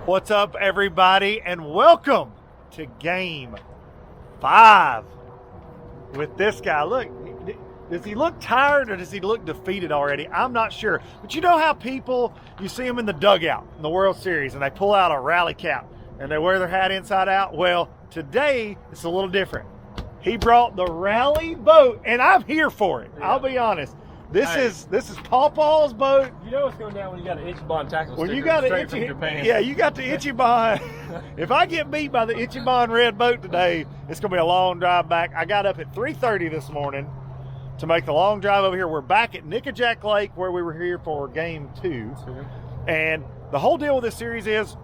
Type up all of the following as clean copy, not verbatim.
What's up, everybody, and welcome to Game 5 with this guy. Look, does he look tired or does he look defeated already? I'm not sure. But you know how people, you see them in the dugout in the World Series and they pull out a rally cap and they wear their hat inside out? Well, today it's a little different. He brought the rally boat, and I'm here for it. Yeah. I'll be honest. This is Pawpaw's boat. You know what's going down when you got an Ichiban tackle when sticker you got straight from Japan. Yeah, you got the Ichiban. If I get beat by the Ichiban red boat today, it's going to be a long drive back. I got up at 3:30 this morning to make the long drive over here. We're back at Nickajack Lake where we were here for Game 2. And the whole deal with this series is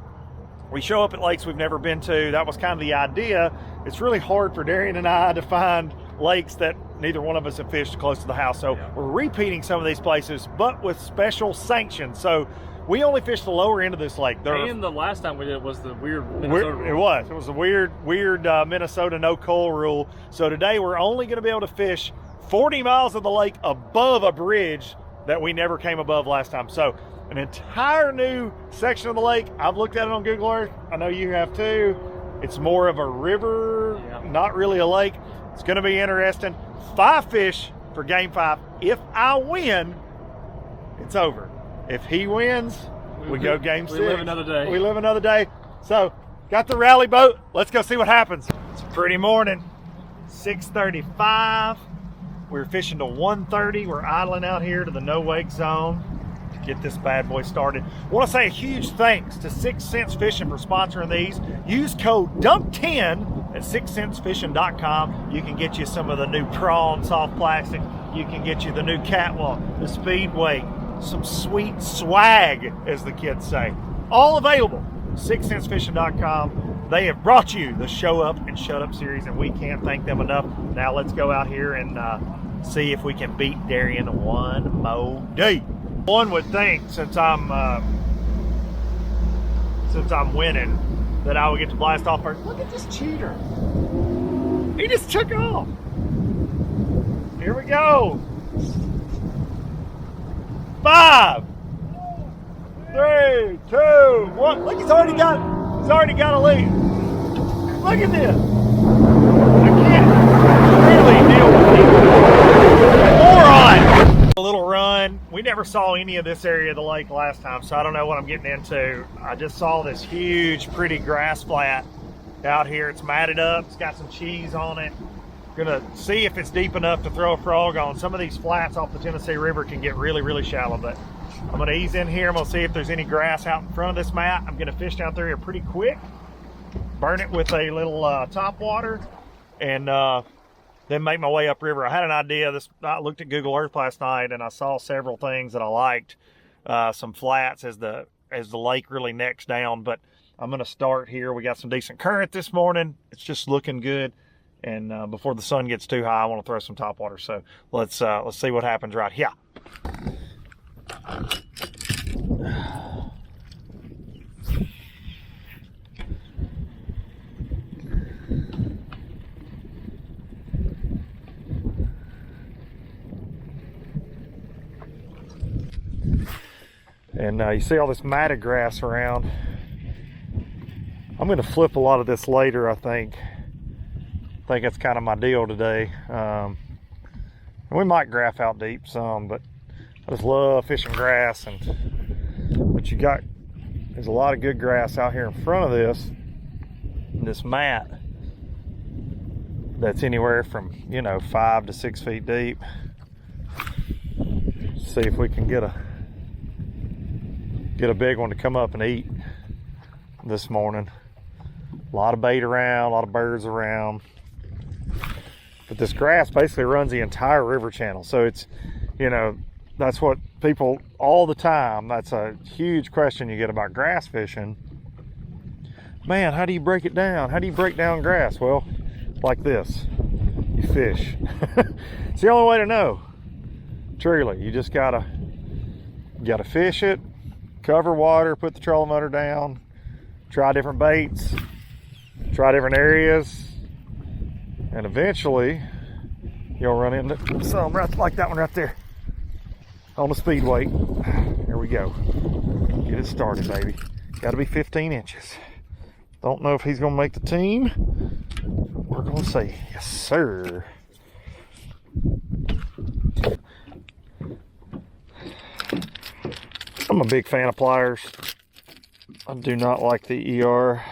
we show up at lakes we've never been to. That was kind of the idea. It's really hard for Darian and I to find lakes that neither one of us have fished close to the house. So we're repeating some of these places, but with special sanctions. So we only fished the lower end of this lake. And the last time we did it was the weird Minnesota rule. It was a weird Minnesota no coal rule. So today we're only going to be able to fish 40 miles of the lake above a bridge that we never came above last time. So an entire new section of the lake. I've looked at it on Google Earth. I know you have too. It's more of a river, not really a lake. It's going to be interesting. 5 fish for Game 5. If I win, it's over. If he wins, we go Game 6. We live another day. We live another day. So, got the rally boat. Let's go see what happens. It's a pretty morning. 6:35. We're fishing to 1:30. We're idling out here to the no wake zone to get this bad boy started. I want to say a huge thanks to 6 Cents Fishing for sponsoring these. Use code DUMP10 at 6centsfishing.com. You can get you some of the new prawn soft plastic. You can get you the new catwalk, the speedway, some sweet swag, as the kids say. All available. 6centsfishing.com. They have brought you the Show Up and Shut Up series, and we can't thank them enough. Now let's go out here and see if we can beat Darian one more day. One would think, since I'm winning, that I would get to blast off first. Look at this cheater. He just took off. Here we go. 5, 3, 2, 1. Look, he's already got a lead. Look at this. I can't really deal with him. Moron. A little run. We never saw any of this area of the lake last time, so I don't know what I'm getting into. I just saw this huge, pretty grass flat out here. It's matted up. It's got some cheese on it. Gonna see if it's deep enough to throw a frog on. Some of these flats off the Tennessee River can get really, really shallow, but I'm gonna ease in here. I'm gonna see if there's any grass out in front of this mat. I'm gonna fish down through here pretty quick, burn it with a little top water, and then make my way upriver. I had an idea. I looked at Google Earth last night and I saw several things that I liked. Some flats as the lake really necks down, but I'm gonna start here. We got some decent current this morning. It's just looking good. And before the sun gets too high, I want to throw some top water. So let's see what happens right here. And you see all this matted grass around. I'm going to flip a lot of this later, I think. I think that's kind of my deal today. And we might graph out deep some, but I just love fishing grass. And what you got, there's a lot of good grass out here in front of this mat that's anywhere from 5 to 6 feet deep. See if we can get a big one to come up and eat this morning. A lot of bait around, a lot of birds around. But this grass basically runs the entire river channel. So it's, that's what people all the time, that's a huge question you get about grass fishing. Man, how do you break it down? How do you break down grass? Well, like this. You fish. It's the only way to know. Truly, you just gotta fish it, cover water, put the trolling motor down, try different baits, try different areas, and eventually you'll run into some right like that one right there on the speedway. Here we go. Get it started, baby. Got to be 15 inches. Don't know if he's going to make the team. We're going to see. Yes, sir. I'm a big fan of pliers. I do not like the ER.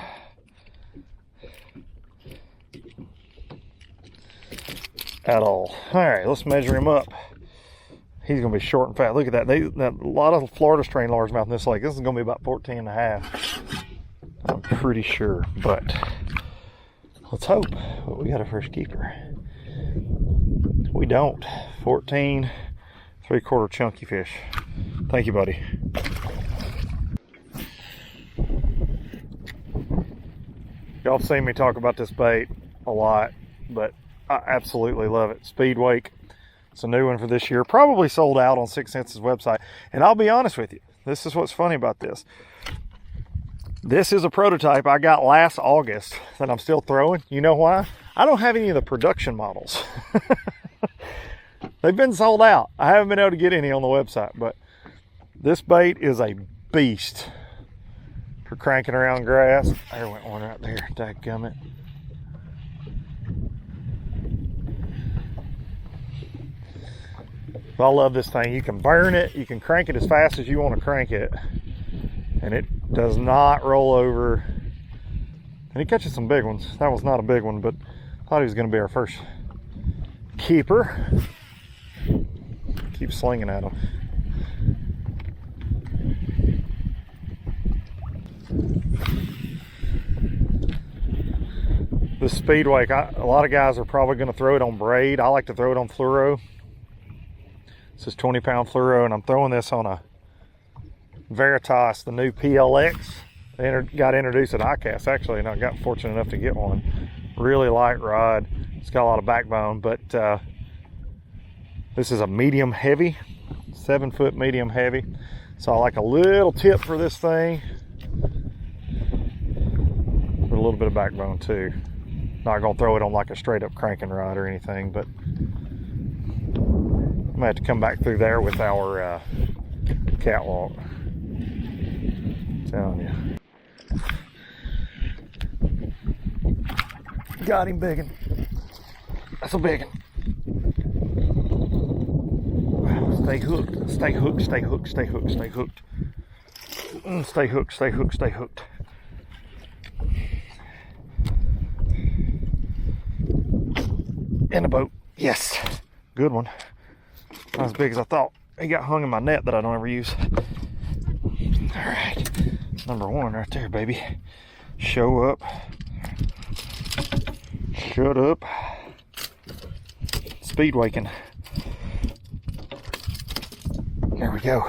At all. All right, let's measure him up. He's going to be short and fat. Look at that. A lot of Florida strain largemouth in this lake. This is going to be about 14 and a half. I'm pretty sure, but let's hope. But we got a first keeper. We don't. 14, 3/4 chunky fish. Thank you, buddy. Y'all have seen me talk about this bait a lot, but I absolutely love it. Speed Wake. It's a new one for this year. Probably sold out on 6 Senses website. And I'll be honest with you. This is what's funny about this. This is a prototype I got last August that I'm still throwing. You know why? I don't have any of the production models. They've been sold out. I haven't been able to get any on the website, but this bait is a beast for cranking around grass. There went one right there. Dadgummit. I love this thing. You can burn it. You can crank it as fast as you want to crank it. And it does not roll over. And he catches some big ones. That was not a big one, but I thought he was going to be our first keeper. Keep slinging at him. This Speed Wake, a lot of guys are probably going to throw it on braid. I like to throw it on fluoro. This is 20-pound fluoro, and I'm throwing this on a Veritas, the new PLX. They got introduced at ICAST actually, and I got fortunate enough to get one. Really light rod. It's got a lot of backbone, but this is a medium heavy, 7-foot medium heavy. So I like a little tip for this thing. With a little bit of backbone too. Not gonna throw it on like a straight up cranking rod or anything, but I'm gonna have to come back through there with our catwalk. I'm telling you. Got him biggin'. That's a biggin'. Stay hooked, stay hooked, stay hooked, stay hooked, stay hooked. Stay hooked, stay hooked, stay hooked. In the boat. Yes. Good one. Not as big as I thought. He got hung in my net that I don't ever use. Alright. Number one right there, baby. Show up. Shut up. Speed waking. There we go.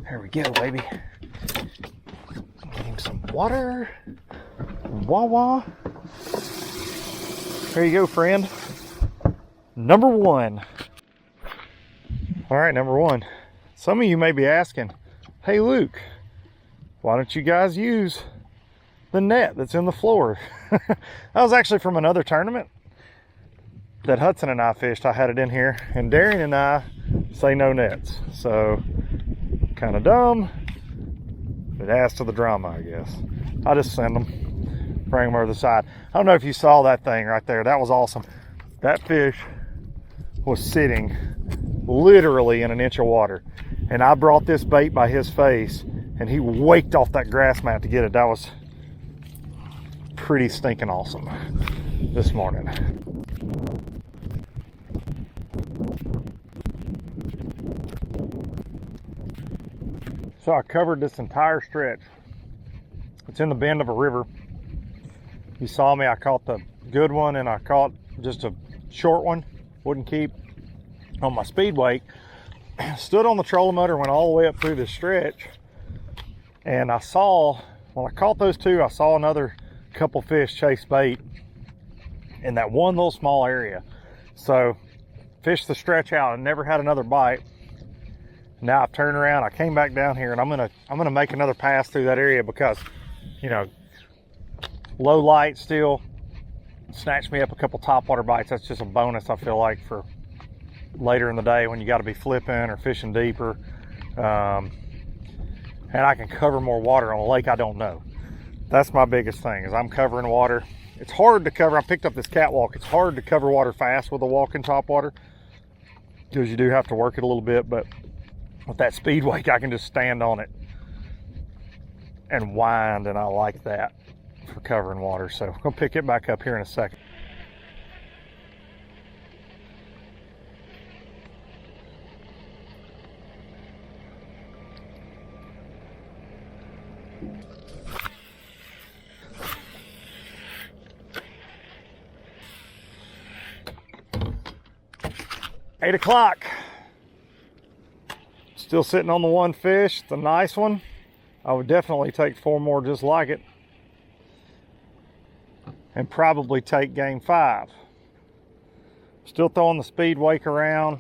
There we go, baby. Get him some water. Wah-wah. There you go, friend. Number one. All right, number one. Some of you may be asking, hey, Luke, why don't you guys use the net that's in the floor? That was actually from another tournament that Hudson and I fished. I had it in here, and Darian and I say no nets. So, kind of dumb. It adds to the drama, I guess. I'll just send them, bring them over the side. I don't know if you saw that thing right there. That was awesome. That fish was sitting literally in an inch of water. And I brought this bait by his face, and he waked off that grass mat to get it. That was pretty stinking awesome this morning. So I covered this entire stretch. It's in the bend of a river. You saw me, I caught the good one, and I caught just a short one, wouldn't keep, on my Speed Wake. Stood on the trolling motor, went all the way up through this stretch, and I saw, when I caught those two, I saw another couple fish chase bait in that one little small area. So fished the stretch out and never had another bite. Now I've turned around, I came back down here, and I'm gonna make another pass through that area because, you know, low light still snatched me up a couple topwater bites. That's just a bonus, I feel like, for later in the day when you got to be flipping or fishing deeper. and I can cover more water on a lake I don't know. That's my biggest thing, is I'm covering water. It's hard to cover. I picked up this catwalk. It's hard to cover water fast with a walking topwater because you do have to work it a little bit, but with that speed wake, I can just stand on it and wind, and I like that for covering water. So I'm gonna pick it back up here in a second. Eight o'clock. Still sitting on the one fish, the nice one. I would definitely take 4 more just like it, and probably take game 5. Still throwing the speed wake around,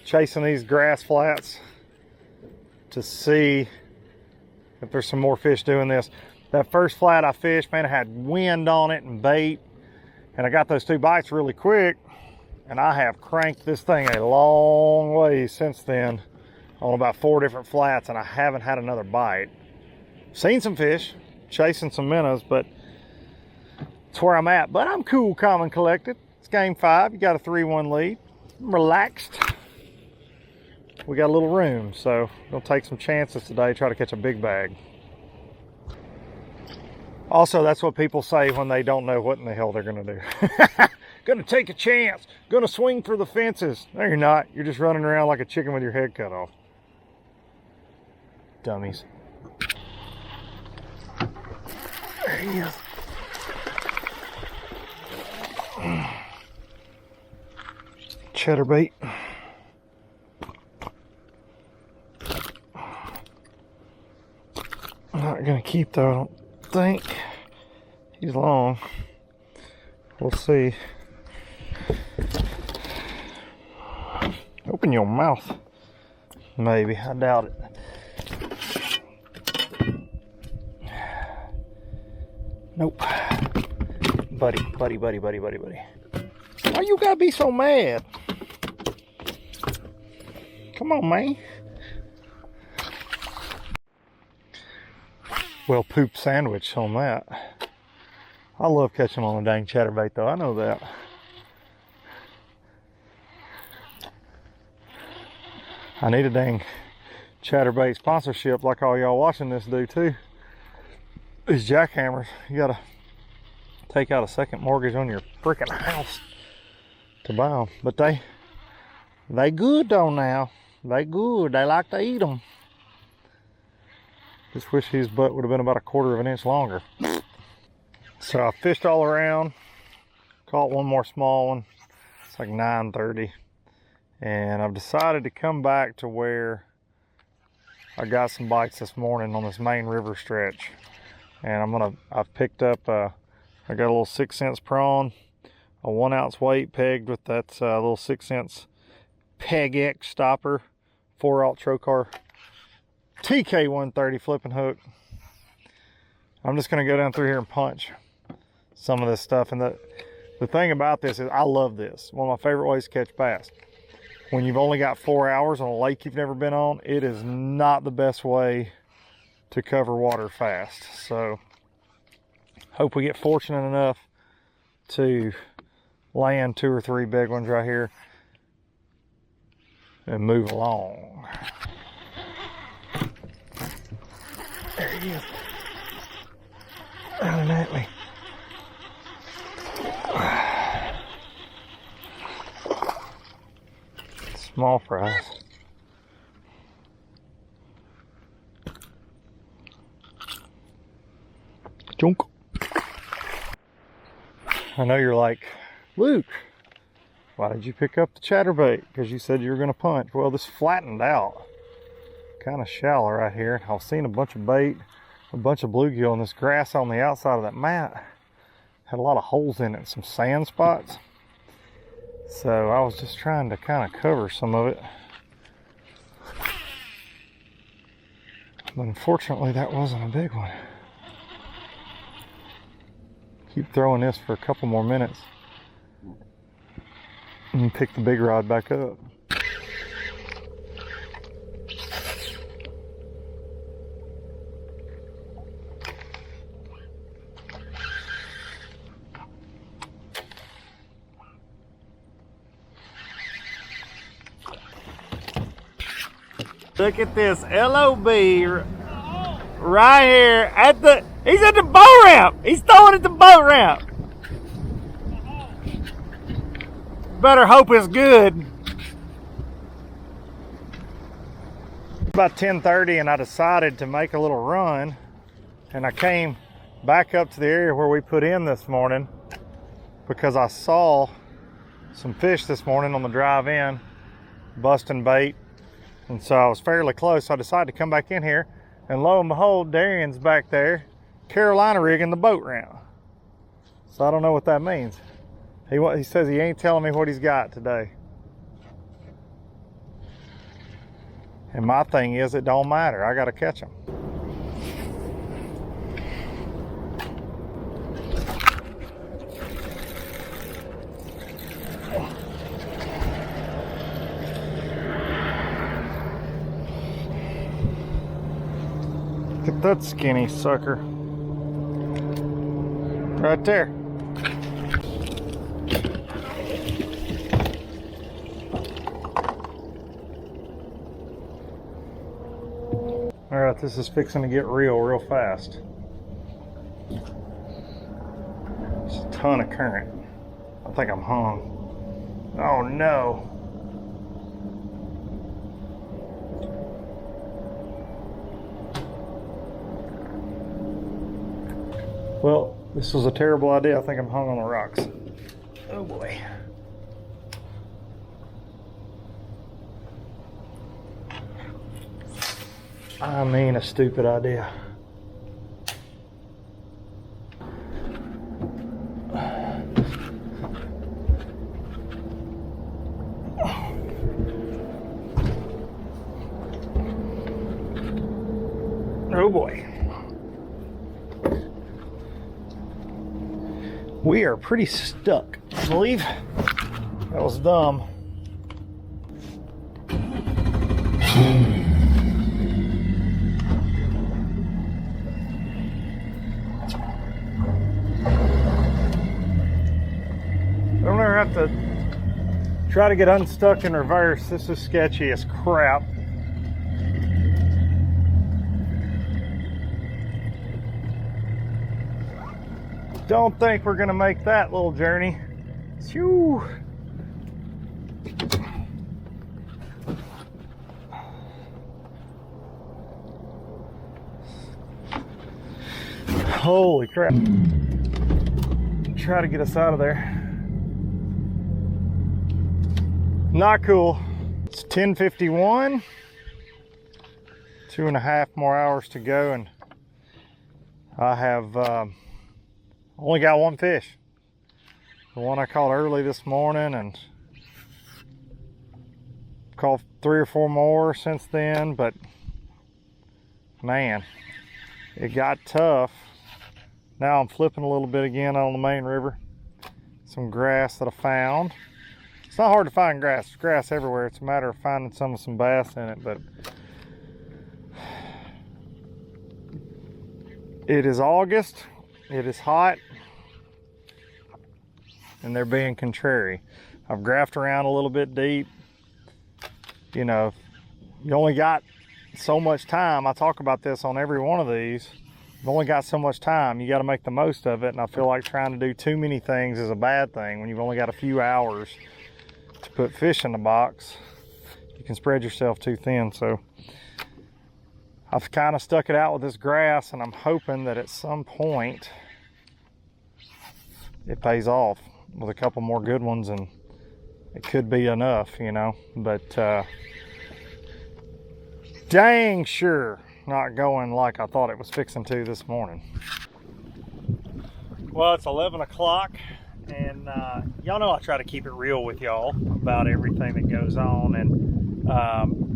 chasing these grass flats to see if there's some more fish doing this. That first flat I fished, man, it had wind on it and bait, and I got those 2 bites really quick, and I have cranked this thing a long way since then on about 4 different flats, and I haven't had another bite. Seen some fish, chasing some minnows, but it's where I'm at. But I'm cool, calm, and collected. It's game 5. You got a 3-1 lead. I'm relaxed. We got a little room, so we'll take some chances today, try to catch a big bag. Also, that's what people say when they don't know what in the hell they're gonna do. Gonna take a chance, gonna swing for the fences. No, you're not. You're just running around like a chicken with your head cut off. Dummies. There he is. Chatterbait. I'm not gonna keep though, I don't think. He's long. We'll see. Open your mouth. Maybe, I doubt it. Nope. Buddy. Why you gotta be so mad? Come on, man. Well, poop sandwich on that. I love catching them on the dang chatterbait though, I know that. I need a dang chatterbait sponsorship like all y'all watching this do too. These jackhammers, you gotta take out a second mortgage on your freaking house to buy them. But they good though now. They good, they like to eat them. Just wish his butt would have been about 1/4 of an inch longer. So I fished all around, caught one more small one. It's like 9:30. And I've decided to come back to where I got some bites this morning on this main river stretch. And I've picked up, I got a little 6-cent prawn, a 1 ounce weight pegged with that little 6-cent Peg X stopper, 4-aught trocar, TK 130 flipping hook. I'm just gonna go down through here and punch some of this stuff. And the thing about this is I love this. One of my favorite ways to catch bass. When you've only got 4 hours on a lake you've never been on, it is not the best way to cover water fast. So hope we get fortunate enough to land 2 or 3 big ones right here and move along. There he is. Running at me. Small fries. Junk. I know you're like, Luke, why did you pick up the chatterbait? Because you said you were going to punch. Well, this flattened out. Kind of shallow right here. I was seeing a bunch of bait, a bunch of bluegill, and this grass on the outside of that mat had a lot of holes in it, some sand spots. So I was just trying to kind of cover some of it. But unfortunately, that wasn't a big one. Keep throwing this for a couple more minutes and pick the big rod back up. Look at this LOB right here at the, he's at the boat ramp. He's throwing at the boat ramp. Better hope it's good. About 10:30 and I decided to make a little run, and I came back up to the area where we put in this morning because I saw some fish this morning on the drive in busting bait, and so I was fairly close, so I decided to come back in here, and lo and behold, Darian's back there Carolina rigging the boat ramp. So I don't know what that means. He says he ain't telling me what he's got today. And my thing is, it don't matter. I got to catch them. Look at that skinny sucker. Right there. All right, this is fixing to get real fast. There's a ton of current. I think I'm hung. Oh no. Well, this was a terrible idea. I think I'm hung on the rocks. Oh boy. I mean, a stupid idea. Oh boy. We are pretty stuck, I believe. That was dumb. Don't ever have to try to get unstuck in reverse. This is sketchy as crap. Don't think we're gonna make that little journey. Phew. Holy crap. Try to get us out of there. Not cool. It's 10:51. 2.5 more hours to go, and I have only got one fish. The one I caught early this morning, and caught 3 or 4 more since then, but man, it got tough. Now I'm flipping a little bit again on the main river. Some grass that I found. It's not hard to find grass. There's grass everywhere. It's a matter of finding some bass in it, but it is August. It is hot, and they're being contrary. I've graphed around a little bit deep. You know, you only got so much time. I talk about this on every one of these. You've only got so much time. You got to make the most of it, and I feel like trying to do too many things is a bad thing. When you've only got a few hours to put fish in the box, you can spread yourself too thin. So I've kind of stuck it out with this grass, and I'm hoping that at some point it pays off with a couple more good ones, and it could be enough, you know. But dang sure not going like I thought it was fixing to this morning. Well, it's 11 o'clock, and y'all know I try to keep it real with y'all about everything that goes on, and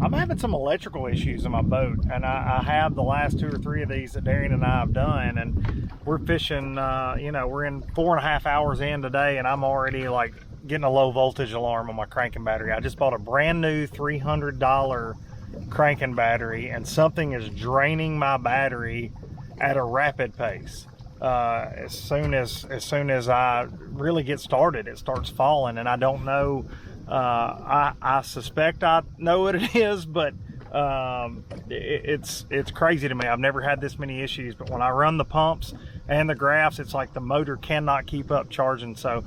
I'm having some electrical issues in my boat, and I have the last 2 or 3 of these that Darian and I have done, and we're fishing, you know, we're in 4.5 hours in today, and I'm already like getting a low voltage alarm on my cranking battery. I just bought a brand new $300 cranking battery, and something is draining my battery at a rapid pace. As soon as I really get started, it starts falling, and I don't know. I suspect I know what it is, but It's crazy to me. I've never had this many issues, but when I run the pumps and the graphs, it's like the motor cannot keep up charging. So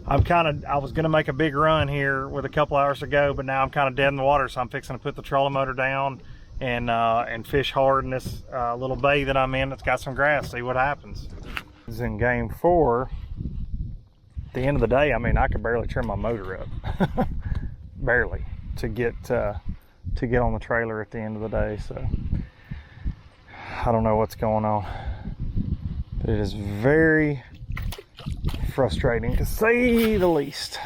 I was gonna make a big run here with a couple hours to go, but now I'm kind of dead in the water. So I'm fixing to put the trolling motor down and fish hard in this little bay that I'm in. It's got some grass. See what happens. This is in game 4. At the end of the day, I mean, I could barely turn my motor up, barely, to get on the trailer at the end of the day. So I don't know what's going on, but it is very frustrating to say the least.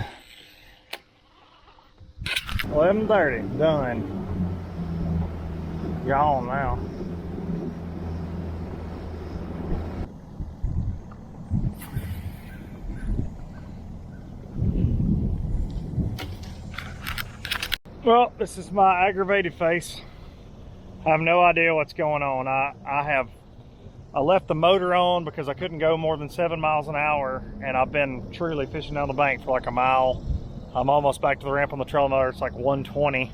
11:30, done. Gone now. Well, this is my aggravated face. I have no idea what's going on. I left the motor on because I couldn't go more than 7 miles an hour, and I've been truly fishing down the bank for like a mile. I'm almost back to the ramp on the trolling motor. It's like 120,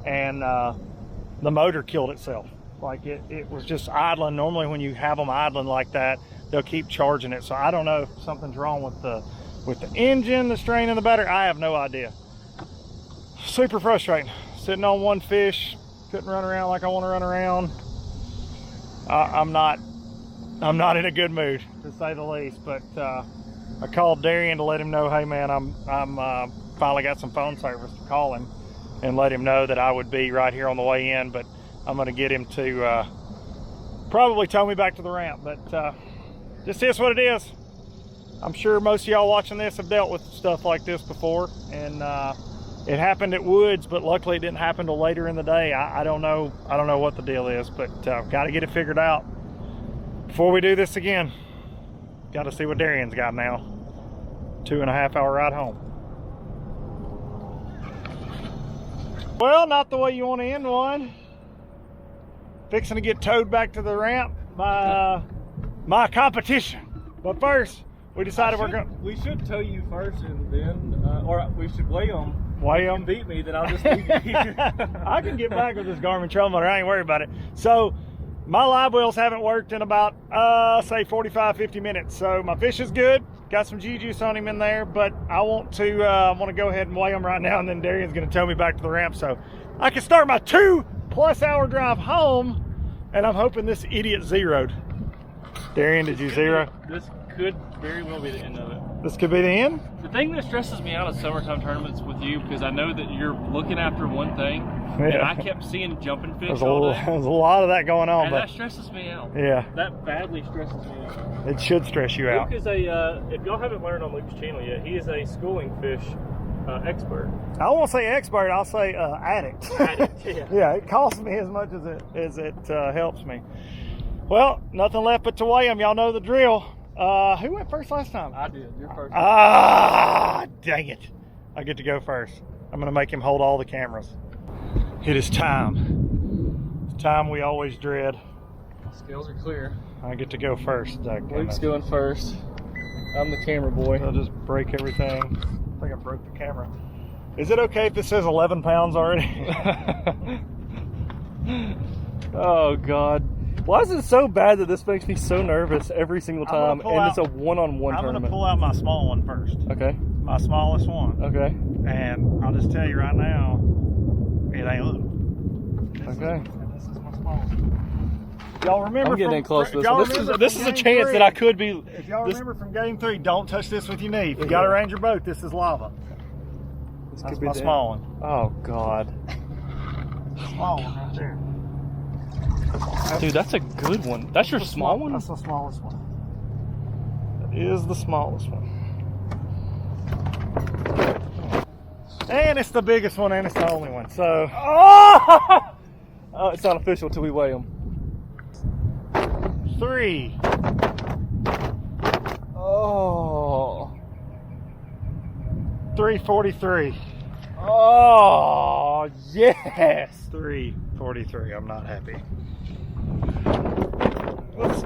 and the motor killed itself. Like it was just idling. Normally when you have them idling like that, they'll keep charging it. So I don't know if something's wrong with the engine, the strain in the battery. I have no idea. Super frustrating. Sitting on one fish, couldn't run around like I want to run around. I'm not in a good mood, to say the least. But I called Darian to let him know, hey man, I'm finally got some phone service to call him and let him know that I would be right here on the way in. But I'm going to get him to probably tow me back to the ramp. But this is what it is. I'm sure most of y'all watching this have dealt with stuff like this before, and it happened at Woods, but luckily it didn't happen till later in the day. I don't know what the deal is, but got to get it figured out before we do this again. Got to see what Darian's got now. 2.5 hour ride home. Well, not the way you want to end one. Fixing to get towed back to the ramp by my competition. But first, we decided we should tow you first, and then, or we should weigh them. Weigh them. Beat me, then I'll just leave you here. I can get back with this Garmin trolling motor. I ain't worried about it. So my live wells haven't worked in about say 45-50 minutes. So my fish is good. Got some G-juice on him in there, but I want to go ahead and weigh them right now, and then Darian's going to tow me back to the ramp so I can start my 2+ hour drive home. And I'm hoping this idiot zeroed. Darian, did you zero? This could very well be the end of it. This could be the end? The thing that stresses me out of summertime tournaments with you, because I know that you're looking after one thing, and I kept seeing jumping fish all day. There's a lot of that going on. And but that stresses me out. Yeah. That badly stresses me out. It should stress you out. Luke is if y'all haven't learned on Luke's channel yet, he is a schooling fish expert. I won't say expert, I'll say addict. Addict, yeah. Yeah, it costs me as much as it helps me. Well, nothing left but to weigh them. Y'all know the drill. Who went first last time? I did. You're first. Ah, dang it. I get to go first. I'm going to make him hold all the cameras. It is time. It's time we always dread. Scales are clear. I get to go first. Luke's going first. I'm the camera boy. I'll just break everything. I think I broke the camera. Is it okay if this says 11 pounds already? Oh, God. Why is it so bad that this makes me so nervous every single time, and it's a one-on-one tournament? I'm going to pull out my small one first. Okay. My smallest one. Okay. And I'll just tell you right now, it ain't little. Okay. This is my smallest one. Y'all remember? I'm getting in close to this. This is a chance that I could be. If y'all remember from game 3, don't touch this with your knee. If you got to range your boat, this is lava. This That's could be my small one. Oh, God. Small one right there. Dude, that's a good one. That's your small one? That's the smallest one. That is the smallest one. And it's the biggest one, and it's the only one. So, oh, it's not official till we weigh them. 3. Oh. 343. Oh, yes. 343. I'm not happy. Let's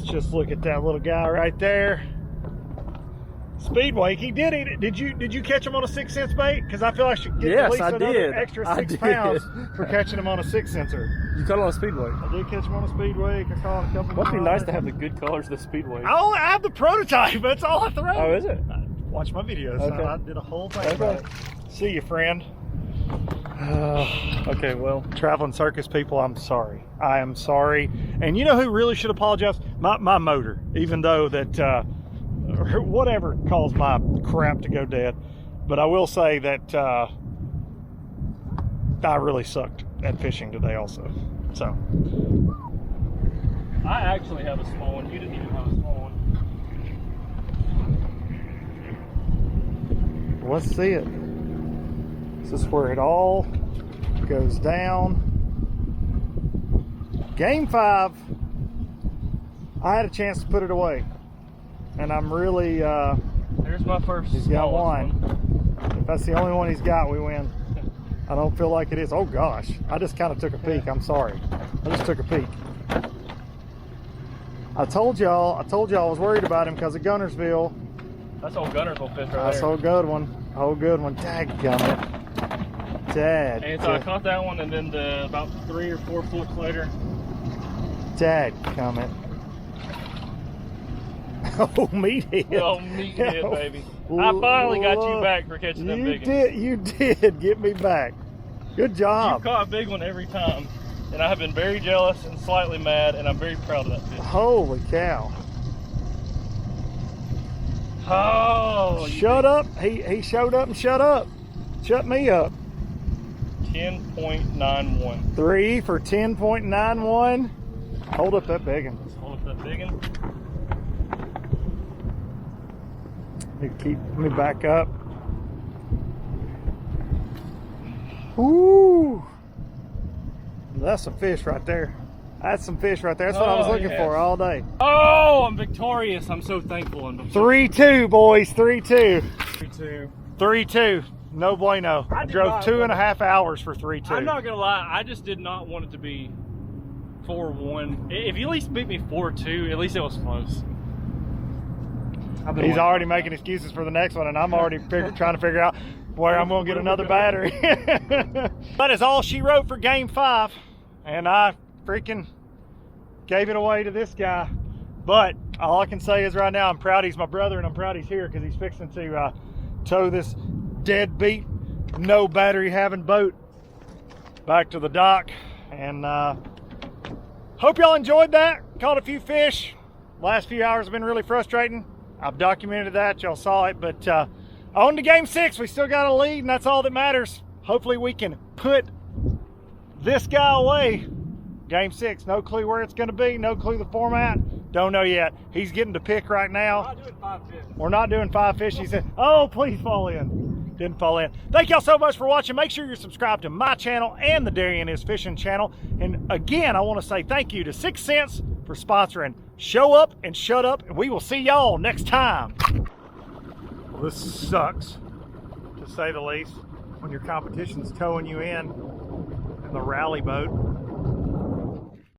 just look at that little guy right there. Speedway. He did eat it. Did you catch him on a 6 cents bait? Because I feel I should get at least another extra 6 pounds for catching him on a 6 sensor. You caught it on a Speedway. I did catch him on a Speedway. I caught a couple. Must be nice to have the good colors of the Speedway. I have the prototype. That's all I throw. Oh, is it? Watch my videos. Okay. I did a whole thing about it. See you, friend. Okay, well. Traveling circus people, I'm sorry. I am sorry. And you know who really should apologize? My motor. Even though that whatever caused my crap to go dead. But I will say that I really sucked at fishing today also. So. I actually have a small one. You didn't even have a small one. Let's see it. This is where it all goes down. Game 5. I had a chance to put it away. And I'm really there's my first. He's got one. If that's the only one he's got, we win. I don't feel like it is. Oh gosh. I just kind of took a peek. I'm sorry. I just took a peek. I told y'all I was worried about him because of Gunnersville. That's old Gunnersville fish right there. That's a good one. Oh, good one. Dadgummit. Dad. And so I caught that one, and then about 3 or 4 flips later. Dadgummit. Oh, meathead. Oh, meathead, baby. I finally got you back for catching them big ones. You did get me back. Good job. You caught a big one every time, and I have been very jealous and slightly mad, and I'm very proud of that fish. Holy cow. Oh, shut up. He showed up and shut up. Shut me up. 10.91. 3 for 10.91. Hold up that big one. Hold up that big one. Let me back up. Ooh. That's some fish right there. That's some fish right there. That's what I was looking for all day. Oh, I'm victorious. I'm so thankful. 3-2, boys. 3-2. 3-2. 3-2. No bueno. I drove 2.5 hours for 3-2. I'm not going to lie. I just did not want it to be 4-1. If you at least beat me 4-2, at least it was close. He's already making excuses for the next one, and I'm already trying to figure out where I'm going to get another battery. That is all she wrote for game 5, and I freaking gave it away to this guy. But all I can say is right now I'm proud he's my brother, and I'm proud he's here because he's fixing to tow this deadbeat, no battery having boat back to the dock. And hope y'all enjoyed that. Caught a few fish. Last few hours have been really frustrating. I've documented that, y'all saw it, but on to game 6, we still got a lead, and that's all that matters. Hopefully we can put this guy away. Game 6, no clue where it's going to be, no clue the format, don't know yet. He's getting to pick right now. We're not doing 5 fish. We're not doing 5 fish. He said, oh, please fall in. Didn't fall in. Thank y'all so much for watching. Make sure you're subscribed to my channel and the Darian Is Fishing channel. And again, I want to say thank you to 6 Cents for sponsoring Show Up and Shut Up, and we will see y'all next time. Well, this sucks, to say the least, when your competition's towing you in the rally boat.